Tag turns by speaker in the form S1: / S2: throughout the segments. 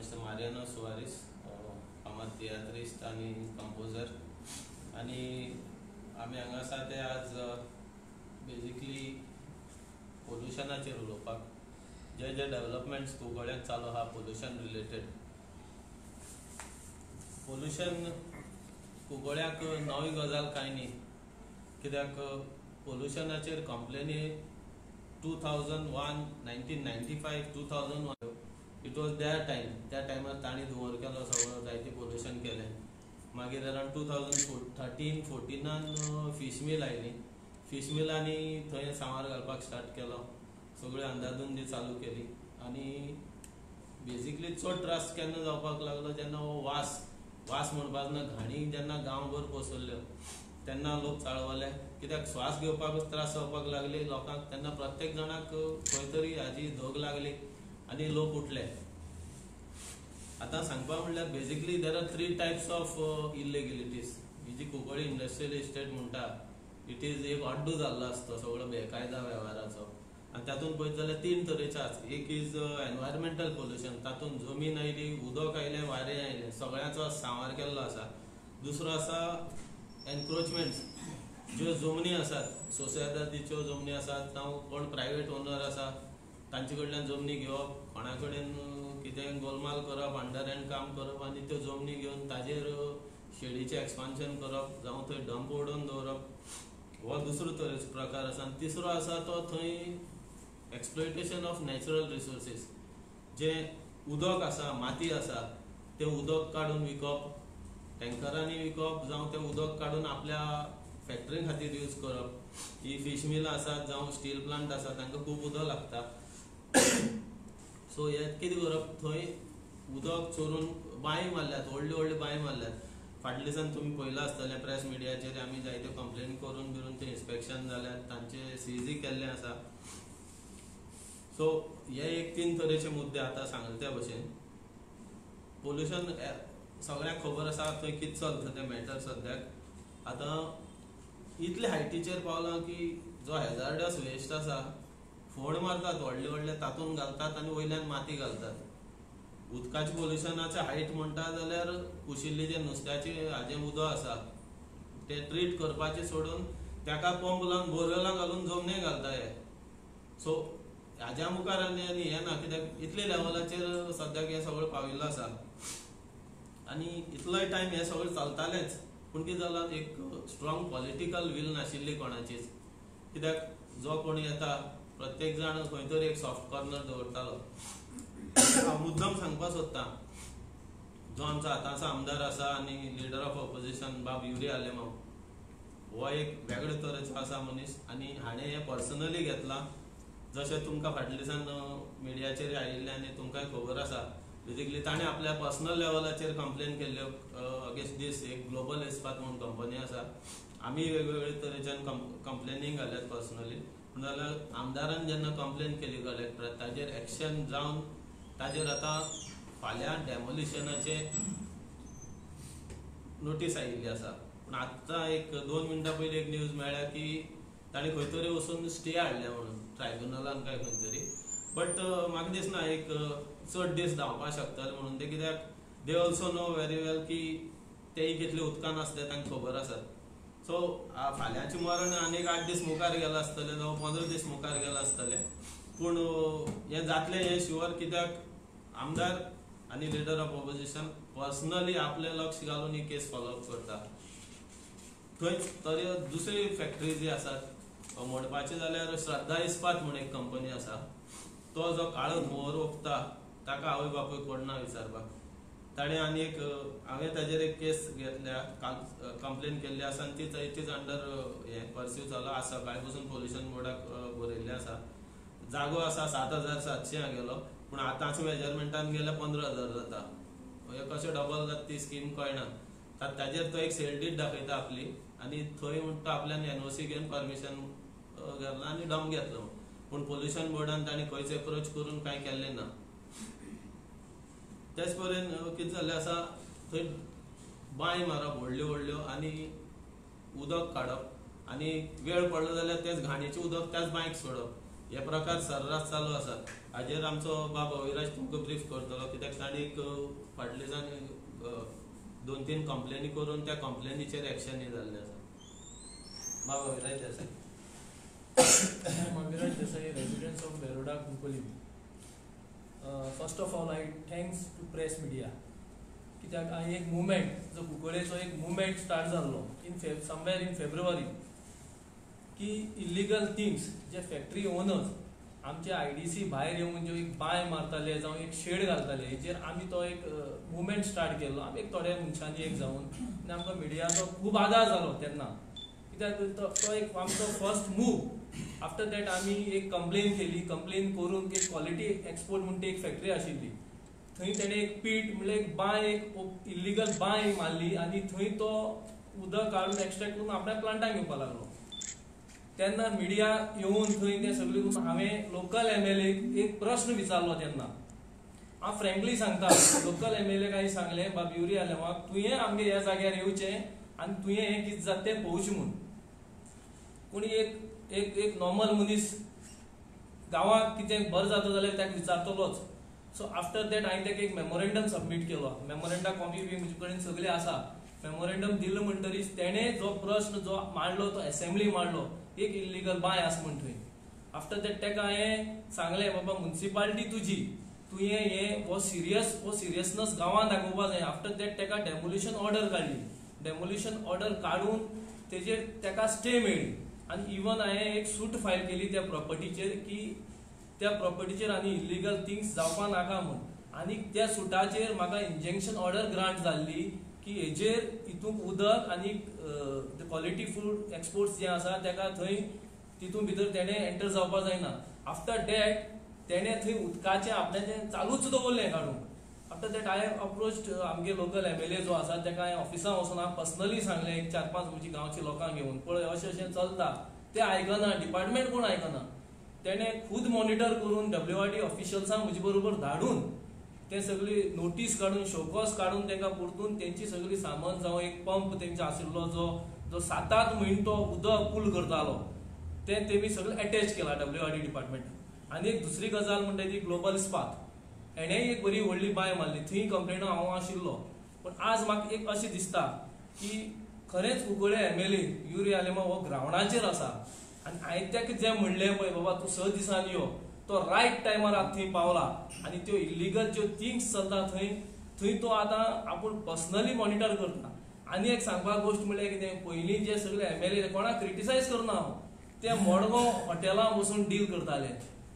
S1: Mister Mariano सुवारिस, फामाद तियात्रिस्ट आणि composer. आणि आम्ही हांगा आसा ते आज बेजिकली पोल्युशनाचेर उलोवपाक. जे डेव्हलपमेंट्स कुंकळ्ळ्यांत चालू आहा पोल्युशन रिलेटेड. पोल्युशन कुंकळ्ळ्याक नवी गजाल कांय न्ही, कित्याक पोल्युशनाचेर कंप्लेनी 1995 2001 इट वॉज देअर टायम. त्या टायमार तांणी धुंवर केलो सगळो, जायते पोल्युशन केलें. मागीर अरावंड 2013-14 फीश मील आयली. फीश मिलांनी थंय सांवार घालपाक स्टार्ट केलो, सगळ्यो अंदाधुंदी चालू केली. आनी बेजिकली चड त्रास केन्ना जावपाक लागलो जेन्ना हो वास म्हणपाक ना, घाणी जेन्ना गांवभर पसरल्यो तेन्ना लोक चाळवले. कित्याक श्वास घेवपाकूच त्रास जावपाक लागले लोकांक. तेन्ना प्रत्येक जाणाक खंय तरी हाजी धग लागली आनी लोक उठले. आतां सांगपाक म्हणल्यार basically there are 3 types of illegalities. ही जी कुंकळ्ळी इंडस्ट्रियल इस्टेट म्हणटा, इट इज एक अड्डू जाल्लो आसता सगळो बेकायदा वेव्हाराचो. आनी तातूंत पळयत जाल्यार 3 तरेचे आसा. एक इज एनवायरमेंटल पोल्युशन, तातूंत जमीन आयली, उदक आयलें, वारें आयलें, सगळ्याचो सांवार केल्लो आसा. दुसरो आसा एनक्रोचमेंट्स, ज्यो जमनी आसात, सोसायटीच्यो जमनी आसात, जावं कोण प्रायवेट ओनर आसा तांचे कडल्यान जमनी घेवप, कोणा कडेन कितें गोलमाल करप, अंडर हँड काम करप आनी त्यो जमनी घेवन ताजेर शेडीचें एक्सपान्शन करप, जावं थंय डंप ओडून दवरप, हो दुसरो तरेचो प्रकार आसा. आनी तिसरो आसा तो थंय एक्सप्लॉयटेशन ऑफ नॅचरल रिसोर्सीस. जें उदक आसा, माती आसा, तें उदक काडून विकप, टँकरांनी विकप, जावं तें उदक काडून आपल्या फॅक्टरी खातीर यूज करप. ही फीश मिलां आसात जावं स्टील प्लांट आसा, तांकां खूब उदक लागता. सो हे कितें करप, थंय उदक चोरून बांय मारल्यात, व्हडल्यो बांय मारल्यात. फाटल्या दिसान तुमी पळयलां आसतलें प्रेस मिडियाचेर आमी जायत्यो कंप्लेन करून तें इन्स्पेक्शन जाल्यात, तांचे सीझी केल्लें आसा. सो हे एक 3 तरेचे मुद्दे आतां सांगले त्या भशेन. पोल्युशन सगळ्यांक खबर आसा थंय कितें चलता तें मॅटर सद्याक. आतां इतले हायटीचेर पावलां की जो हॅजार्डस वेस्ट आसा, फोड मारतात व्हडले तातूंत घालतात आनी वयल्यान माती घालतात. उदकाचें पोल्युशनाचें हायट म्हणटा जाल्यार कुशिल्लें जें नुस्त्याचें हाजें उदक आसा तें ट्रीट करपाचें सोडून ताका पंप लावन बोरवेलां घालून जमनीक घालता हे. सो हाज्या मुखार आनी हें ना, कित्याक इतले लेवलाचेर सद्याक हें सगळें पाविल्लो आसा. आनी इतलोय टायम हें सगळें चलतालेंच, पूण कितें जालां, एक स्ट्रॉंग पॉलिटिकल वील नाशिल्ली कोणाचीच. कित्याक जो कोण येता प्रत्येक जाण खंय तरी एक सॉफ्ट कॉर्नर दवरतालो. मुद्दम सांगपाक सोदतां, जो आमचो आतांचो आमदार आसा आनी लिडर ऑफ ऑपोजिशन बाब युरी आलेमांव, हो एक वेगळे तरेचो आसा मनीस. आनी हाणें हें पर्सनली घेतलां. जशें तुमकां फाटल्या दिसान मिडियाचेर आयिल्लें आनी तुमकांय खबर आसा, बेजिकली ताणें आपल्या पर्सनल लेवलाचेर कंप्लेन केल्ल्यो अगेन्स्ट दीस. एक ग्लोबल इस्पात म्हणून कंपनी आसा, आमी वेगवेगळे तरेच्यान कंप्लेनींग घाल्यात पर्सनली. पूण जाल्यार आमदारान जेन्ना कंप्लेन केली कलेक्टराक, ताजेर एक्शन जावन ताजेर आतां फाल्यां डेमोलिशनाचे नोटीस आयिल्ली आसा. पूण आतां एक 2 मिनटां पयलीं एक न्यूज मेळ्ळ्या की ताणें खंय तरी वचून स्टे हाडल्या म्हणून ट्रायब्युनलान काय खंय तरी. बट म्हाका दिसना एक चड दीस धांवपाक शकतले म्हणून ते, कित्याक दे ऑल्सो नो वेरी वेल की तेय कितले उदकान आसले तांकां खबर आसा. सो फाल्यांचें मरण आनीक 8 दीस मुखार गेलां आसतलें, जावं 15 दीस मुखार गेलां आसतलें. पूण हें जातलें हें शुअर, कित्याक आमदार आनी लिडर ऑफ ऑपोजिशन पर्सनली आपलें लक्ष घालून ही केस फॉलोअप करता. थंयच तरी दुसरी फॅक्टरी जी आसात म्हणपाचें जाल्यार श्रद्धा इस्पात म्हणून एक कंपनी आसा. तो जो काळो धुंवर ओंपता ताका आवय बापूय कोण ना विचारपाक. ताणें आनी एक हांवें ताजेर एक केस घेतल्या, कंप्लेन केल्ली आसा आनी तीच अंडर हें परस्यू चालू आसा. सकाळी पसून पोल्युशन बोर्डाक बरयल्लें आसा. जागो आसा 7,700 गेलो, पूण आतांच्या मेजरमेंटान गेल्यार 15,000 जाता. हे कशें डबल जाता ती स्कीम कळना. ताजेर तो एक सेल डीड दाखयता आपली, आनी थंय म्हणटा आपल्यान NOC घेवन परमिशन घातला आनी डंप घेतलो. पूण पोल्युशन बोर्डान ताणें खंयच एप्रोच करून कांय केल्लें ना. तेच परेन कितें जाल्लें आसा, थंय बांय मारप व्हडल्यो आनी उदक काडप आनी वेळ पडलो जाल्यार तेच घाणीचें उदक त्याच बांयक सोडप, हे प्रकार सर्रास चालू आसात. हाजेर आमचो बाब अविराज तुमकां ब्रीफ करतलो, कित्याक ताणी फाटले दिसांनी 2-3 कंप्लेनी करून त्या कंप्लेनीचेर एक्शन जाल्लें आसा. बाब Aviraj Desai.
S2: Aviraj Desai, residents of Baroda, Kunkoli. First of all, I thanks to press media. कित्याक हांवें एक मुवमेंट जो कुंकळेचो एक मुवमेंट स्टार्ट जाल्लो समवेअर इन फेब्रुवारी, की इल्लिगल थिंग्स जे फॅक्टरी ओनर्स आमचे IDC भायर येवन ज्यो एक बांय मारताले जावं एक शेड घालताले, हेजेर आमी तो एक मुवमेंट स्टार्ट केल्लो. आमी एक थोड्या मनशांनी एक जावन आनी आमकां मिडियाचो खूब आदार जालो तेन्ना, कित्याक तो एक आमचो फर्स्ट मूव. आफ्टर दॅट आमी एक कंप्लेन केली. कंप्लेन करून एक क्वालिटी एक्सपोर्ट म्हणून एक फॅक्टरी आशिल्ली, थंय तेणे एक पीट म्हणल्यार एक बांय एक इल्लिगल बांय मारली आनी थंय तो उदक काडून एक्स्ट्रॅक्ट करून आपल्या प्लांटाक घेवपाक लागलो. तेन्ना मिडिया येवन थंय ते सगळे करून हांवें लोकल MLA एक प्रश्न विचारलो. तेन्ना हांव फ्रँकली सांगता, लोकल MLA काय सांगलें, बाब युरी आलेमाक तुवें आमगे ह्या जाग्यार येवचें आनी तुवें हें कितें जाता तें पळोवचें म्हूण. कोणी एक नॉर्मल मनीस गांवांत कितें बरें जाता जाल्यार ताका विचारतलोच. सो आफ्टर दॅट हांवें ताका एक मेमोरेंडम सबमीट केलो. मेमोरेंडा कॉपी बी म्हजे कडेन सगळे आसा. मेमोरेंडम दिलो म्हणटरीच तेणें जो प्रश्न जो मांडलो तो असेंब्ली मांडलो, एक इल्लिगल बांय आसा म्हण थंय. आफ्टर दॅट ताका हांवें सांगलें, बाबा म्युनिसिपालिटी तुजी, तुवें हो सिरियसनस गांवांत दाखोवपाक जाय. आफ्टर दॅट ताका डेमोलिशन ऑर्डर काडली. डेमोलिशन ऑर्डर काडून तेजेर ताका स्टे मेळ्ळी आनी इवन हांवें एक सूट फायल केली त्या प्रॉपर्टीचेर, की त्या प्रॉपर्टीचेर आनी इल्लिगल थिंग्स जावपाक नाका म्हूण. आनी त्या सुटाचेर म्हाका इंजेक्शन ऑर्डर ग्रांट जाल्ली, की हेजेर हितूंक उदक आनी क्वॉलिटी फूड एक्सपोर्ट्स जे आसा ताका थंय तितून भितर तेणें एंटर जावपाक जायना. आफ्टर दॅट तेणें थंय उदकाचें आपणें तें चालूच दवरलें काडून. आफ्टर दॅट हांवें अप्रोच्ड आमगे लोकल MLA जो आसा ताका हांवें ऑफिसान वचून हांव पर्सनली सांगलें, एक 4-5 म्हजी गांवची लोकांक घेवन, पळय अशें अशें चलता. ते आयकना, डिपार्टमेंट कोण आयकना. तेणें खुद मॉनिटर करून WRD ऑफिशियल्सांक म्हजे बरोबर धाडून ते सगळी नोटीस काडून शोकॉस काडून तांकां परतून तेंची सगळी सामान जावं एक पंप तेंचो आशिल्लो जो 7-8 म्हयने तो उदक पूल करतालो, ते तेमी सगळें अटॅच केला WRD डिपार्टमेंटान. आनी एक दुसरी गजाल म्हणटा ती ग्लोबल इस्पात, हेणेंय एक बरी व्हडली बांय मारली. थंय कंप्लेन हांव आशिल्लो. पण आज म्हाका एक अशें दिसता की खरेंच कुंकळे MLA युरी आलेमा हो ग्रावंडाचेर आसा. आनी हांवें ताका जें म्हणलें पळय, बाबा तूं 6 दिसांनी यो, तो रायट टायमार थंय पावला. आनी त्यो इल्लिगल ज्यो थिंग्स चलता थंय तो आतां आपूण पर्सनली मॉनिटर करता. आनी एक सांगपाक गोश्ट म्हणल्यार कितें, पयलीं जे सगळे MLA कोणाक क्रिटिसायज करना हांव, ते मडगांव हॉटेलां वचून डील करताले,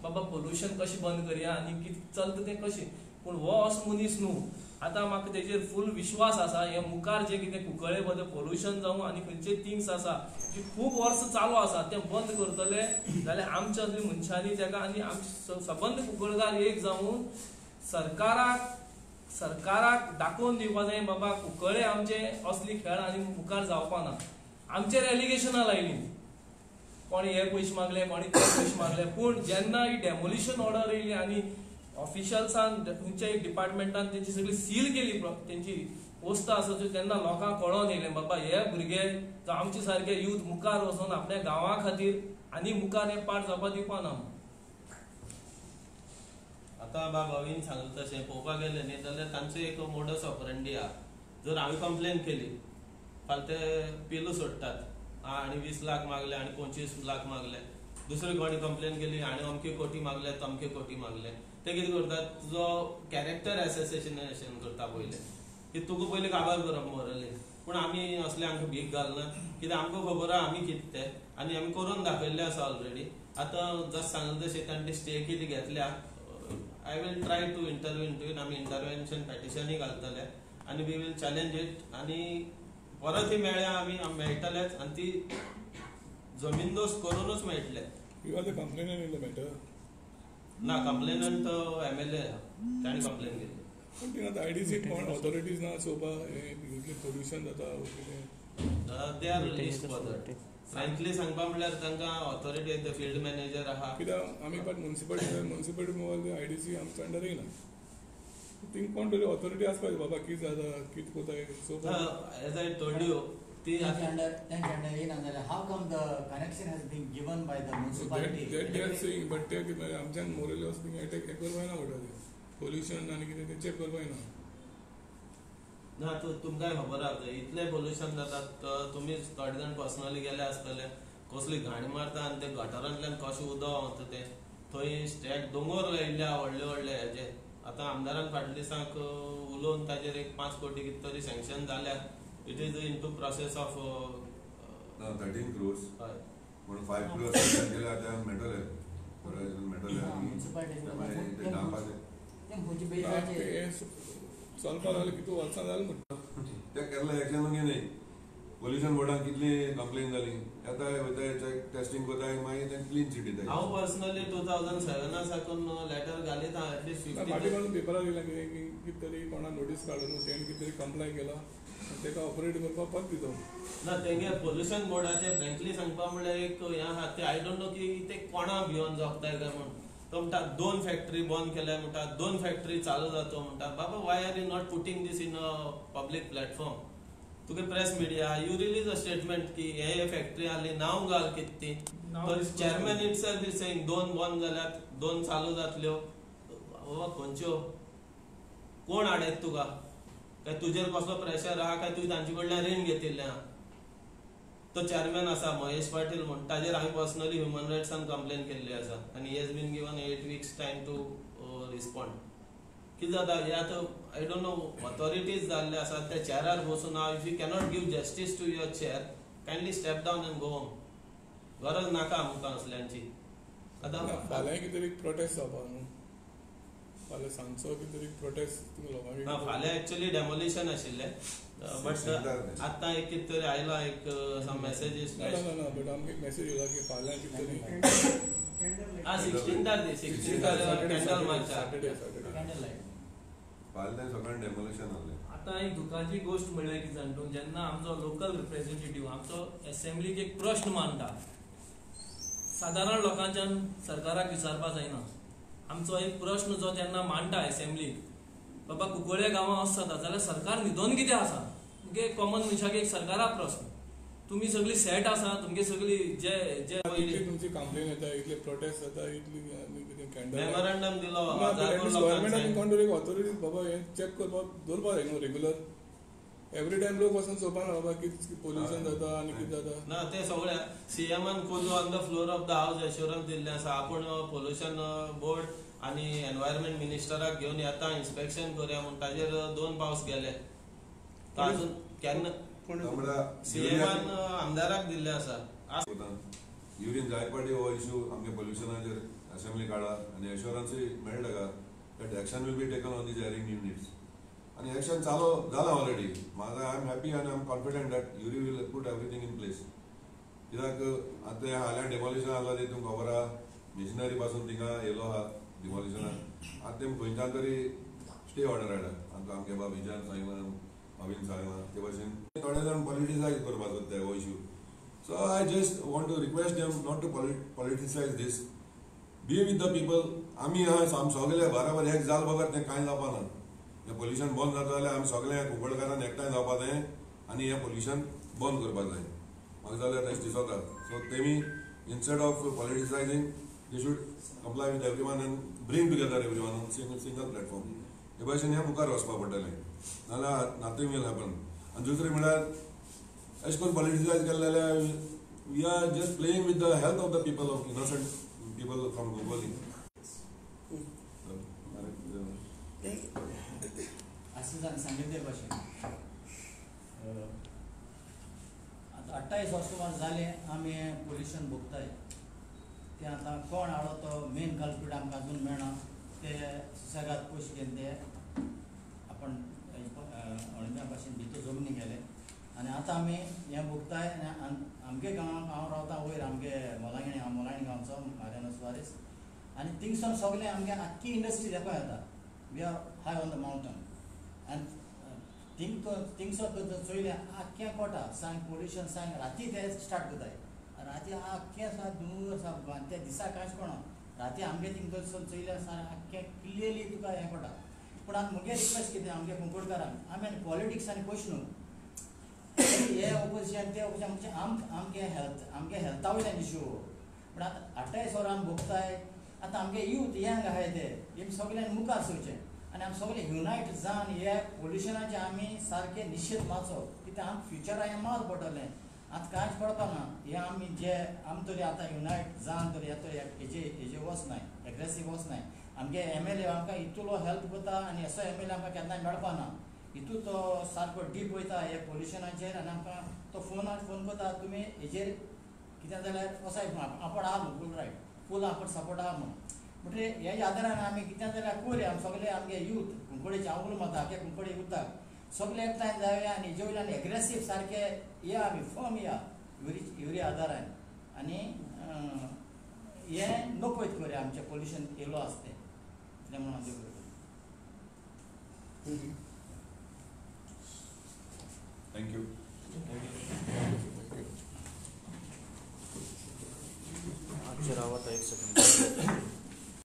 S2: बाबा पोल्युशन कशें बंद करया आनी कितें चलता तें कशें. पूण हो असो मनीस न्हू. आतां म्हाका तेजेर फूल विश्वास आसा. हे मुखार जे कितें कुंकळे बद्दल पोल्युशन जावं आनी खंयचे थिंग्स आसा जी खूब वर्सां चालू आसा ते बंद करतले जाल्यार आमच्या मनशांनी ताका आनी आमचे सबंद कुंकळकार एक जावन सरकाराक दाखोवन दिवपाक जाय, बाबा कुंकळे आमचे असली खेळ आनी मुखार जावपाना. आमचेर एलिगेशनां लायलीं, कोणी हे पयशे मागले, कोणी ते पयशे मागले. पूण जेन्ना ही डेमोलिशन ऑर्डर येयली आनी ऑफिशियल्सान खंयच्या एक डिपार्टमेंटान तेंची सगळी सील केली, तेंची पोस्ट आसा तेन्ना लोकांक कळोन येयलें, बाबा हे भुरगे जावं आमचे सारके यूथ मुखार वचून आपल्या गांवा खातीर आनी मुखार हे पाट जावपाक दिवपाना.
S1: आतां बाब हांवें सांगलें तशें पळोवपाक गेलें न्ही जाल्यार तांचो एक मोडस ऑपरंडी आहा. जर हांवें कंप्लेन केली, फाल्यां ते पिलू सोडटात, आनी 20 लाख मागले आनी 25 लाख मागले. दुसरी कोणी कंप्लेन केली, हाणें अमके कोटी मागले, तमके कोटी मागले. ते कितें करतात, तुजो कॅरेक्टर एसोसिएशन करता पयलें, की तुका पयलीं काबार करप मोरली. पूण आमी असले आमकां भीक घालना, कित्याक आमकां खबर आहा आमी कितें तें, आनी आमी करून दाखयल्लें आसा ऑलरेडी. आतां जस्ट सांगलें तशें तांणी स्टे कितें घेतल्या, I will try to interview into it. आमी इंटरव्हेन्शन पेटिशनूय घालतले आनी वी वील चॅलेंज इट. आनी परत ही मेळ्ळ्या आमी मेळटलेच आनी ती जमीनदोस्त करूनच मेळटले. ना कंप्लेनंट MLA ताणी कंप्लेन केली.
S3: पण ती आतां IDC कोण ऑथॉरिटीज ना चोवपाक पोल्युशन जाता.
S1: They our list for that. Frankly सांगपा म्हणल्यार तांकां ऑथॉरिटी ते फील्ड मॅनेजर आहा.
S3: कित्याक आमी पाट म्युनिसिपालिटी मोबायल IDC आमच्या अंडर येयना. थिंग कोण तरी ऑथॉरिटी आसपाक बाबा कितें जाता कितें कोताय.
S1: एज आय टोल्ड यू ती
S4: त्यांच्या अंडर येना जाल्यार how come the connection has been given by the
S3: that
S4: municipality.
S3: They are saying but ते कितें आमच्यान मोरेली वचून अटॅक करपाक ना म्हणटा ते पोल्युशन आनी कितें ते चॅक करपाक ना.
S1: ना तुमकांय खबर आसा इतलें पोल्युशन जाता तुमी थोडे जाण पर्सनली गेले आसतले कसली घाण मारता आनी ते गटारांतल्यान कशें उदक वता ते थंय स्टॅक दोंगर लायिल्ल्या व्हडले व्हडले हेजे. आतां आमदारान फाटल्या दिसाक उलोवन ताजेर एक 5 कोटी कितें तरी सँक्शन जाल्यात. It is in to process of
S5: 13 crores
S1: हय
S5: म्हणून 5 crores सँक्शन केले आतां मेळटले होरायझन मेळटले आनी
S4: म्युनिसिपालिटी
S5: ते डांबाचे
S4: ते मुजी
S3: ते
S4: बेजाचे
S3: चलपाक लागले कितू वर्सां जालें म्हणटा.
S5: ते केरला एक्शन म्हणजे नाही पोल्युशन बोर्डान कितली कंप्लेन जाली येताय वयताय चॅक टेस्टिंग कोताय मागीर ते क्लीन सीट दिताय.
S1: हांव पर्सनली 2007 साकून लेटर घालीत एटलीस्ट
S3: फाटी
S1: 50
S3: मारून पेपरार येयला कितें तरी कोणा नोटीस काडून तेणें कितें तरी कंप्लेन केला आनी ताका ऑपरेट करपाक पद दितो.
S1: ना तेंगे पोल्युशन बोर्डाचे फ्रँकली सांगपा म्हणल्यार एक हें आहा ते आय डोंट नो की ते कोणा भिवन जगताय काय म्हण. तो म्हणटा 2 फॅक्टरी बंद केल्या म्हणटा 2 फॅक्टरी चालू जातो म्हणटा. बाबा why are you not putting this in a public platform. तुगे press media you release a statement की हे फॅक्टरी आहली नांव घाल कितें ती. तर चेअरमॅन इटसेल्फ इज सेइंग 2 बंद जाल्यात 2 चालू जातल्यो. बाबा खंयच्यो कोण हाडयत तुका काय तुजेर कसलो प्रेशर आहा काय तुवें तांचे कडल्यान रीण घेतिल्लें आहा. तो चेअरमॅन आसा महेश पाटील म्हण ताजेर हांवें पर्सनली ह्युमन रायट्सान कंप्लेन केल्ली आसा आनी he has been given 8 weeks time to respond. कितें जाता हे आतां आय डोंट नो ऑथॉरिटीज जाल्ले आसात त्या चेअरार बसून हांव if you cannot give justice to your chair kindly step down and go home. गरज नाका आमकां असल्यांची. आतां
S3: फाल्यां कितें तरी प्रोटेस्ट जावपाक न्हू फाल्यां सांजचो कितें तरी प्रोटेस्ट
S1: ना फाल्यां एक्चुअली डेमोलिशन आशिल्लें बट आतां एक कितें तरी आयला एक सम मेसेजीस.
S3: ना बट आमकां एक मेसेज येयला की फाल्यां कितें तरी
S1: 16 candle March
S3: Saturday
S4: candle light.
S5: फाल्यां सकाळीं डेमोलेशन आहलें.
S2: आतां एक दुखाची गोश्ट म्हणल्यार कितें जाणा जेन्ना आमचो लोकल रिप्रेझेंटेटिव्ह आमचो असेंब्लीक एक प्रश्न मांडटा सादारण लोकांच्यान सरकाराक विचारपा जायना. आमचो एक प्रश्न जो जेन्ना मांडटा असेंब्लीक बाबा कुंकळे गांवां असो जाता जाल्यार सरकार न्हिदोन कितें आसा. तुमगे कॉमन मनशाक एक सरकाराक प्रश्न तुमी सगळी सेट आसा तुमगे सगळी जे जे
S3: इतली तुमची कंप्लेन येता इतले प्रोटेस्ट जाता इतली आनी कितें कॅन्डल
S1: मेमोरंडम दिलो
S3: गव्हर्मेंटान कोण तरी ऑथॉरिटीज बाबा हे चॅक करपाक दवरपा जाय न्हू रेग्युलर. एवरी टायम लोक वचून चोवपा ना बाबा कितें पोल्युशन जाता आनी कितें जाता.
S1: ना ते सगळे सीएमान खोल on the floor of the house assurance दिल्लें आसा. आपूण पोल्युशन बोर्ड आनी एनवायरमेंट मिनिस्टराक घेवन येता इन्स्पेक्शन करया म्हूण ताजेर 2 पावस गेले. अजून केन्ना सीएमान आमदाराक दिल्ले आसा.
S5: युरीन जाय पाटी हो इश्यू आमगे पोल्युशनाचेर असेंब्ली काडा आनी एश्युरन्सूय मेळटा का that action will be taken on the erring units आनी एक्शन चालू जाला ऑलरेडी. म्हाका आय एम हॅपी आनी आय एम कॉन्फिडंट दॅट युरी will put everything in place. कित्याक आतां हाल्यां डेमोलिशन आसला ते तुमकां खबर आहा मिशनरी पासून थिंगा येयलो आहा डिमोलिशनाक. आतां तेमी खंयच्यान तरी स्टे ऑर्डर हाडला आमकां आमगे बाबा विजयान सांगला अवीन सांगला ते भाशेन थोडे जाण पॉलिटिसायज करपाक सोदता हो issue. So I just want to request them not to politicize this. Be with the people. आमी आम सगळे बराबर एक जाल बगर तें कांय जावपा ना. हें पोल्युशन बंद जाता जाल्यार आमी सगळे कुंकळकारान एकठांय जावपा जाय आनी हें पोल्युशन बंद करपा जाय. म्हाका जाल्यार तें दिसता. सो तेमी instead of politicizing they should comply with everyone and bring together everyone on single platform. हे भाशेन हें मुखार वचपा पडटलें नाल्यार nothing will happen. आनी दुसरें म्हळ्यार अशें करून पॉलिटिसायज केलें जाल्यार we are just playing with the health of the people of innocent people from Gogol.
S4: असं सांगितले भाशेन आतां 28 ऑक्टोबर जाले आमी पोल्युशन भोगताय. ते आतां कोण हाडो तो मेन कल्प्रीट आमकां अजून मेळना. ते सुसेगाद पयशे घेवन ते आपण अळम्या भाशेन भितर जमनी गेले आनी आतां आमी हें भोगताय. आमगे गांवांत हांव रावता वयर आमगे मोलायणी गांवचो मारियानो सुवारीस आनी थिंगसून सगळे आमगे आख्खी इंडस्ट्री देखून येता. We are high on the mountain आनी थिंगसर चोयलें आख्खें कोटा सांग पोल्युशन सांग राती ते स्टार्ट करताय. राती आख्खें आसा दूर आसा त्या दिसा कांयच कोणा राती आमगे थिंगसून चोयलें सांग आख्खें क्लियरली तुका हें कोटा. पूण आतां म्हगे रिक्वेस्ट कितें आमगे कुंकळकारांक आमी पॉलिटिक्स आनी पयस न्हू हे ऑपोजिशन ते ऑपोजिशन म्हणजे आमगे हेल्था वयल्यान इश्यू पण आतां 28 वरां आमी भोगताय आतां आमगे यूथ यंग आहाय ते हें सगळ्यांनी मुखार सरचें आनी आमी सगळे युनायट जावन हे पोल्युशनाचे आमी सारके निशेध मारचप कित्याक आमकां फ्युचरा हें माल पडटलें आतां कांयच पडपाना हें आमी जे आमी तरी आतां युनायट जावन तरी हेजे वचनाय एग्रेसीव वचनाय आमगे MLA आमकां इतलो हेल्प करता आनी असो MLA आमकां केन्नाय मेळपाना हितू तो सारको डीप वयता हे पोल्युशनाचेर आनी आमकां तो फोन करता तुमी हेजेर कितें जाल्यार वसाय आपण आहा न्हू फूल रायट फूल आपण सपोर्ट आहा म्हणून म्हणजे हेज्या आदारान आमी कितें जाल्यार कोरया आमी सगळे आमगे यूथ कुंकळेचे हांव उलयता म्हाका आख्या कुंकळे युथाक सगळे एकठांय जावया आनी हेजे वयल्यान एग्रेसीव सारके या आमी फर्म या युरी आदारान आनी हें नपयत करुया आमचें पोल्युशन येयलो आसता तें म्हणून हांव
S3: Thank you.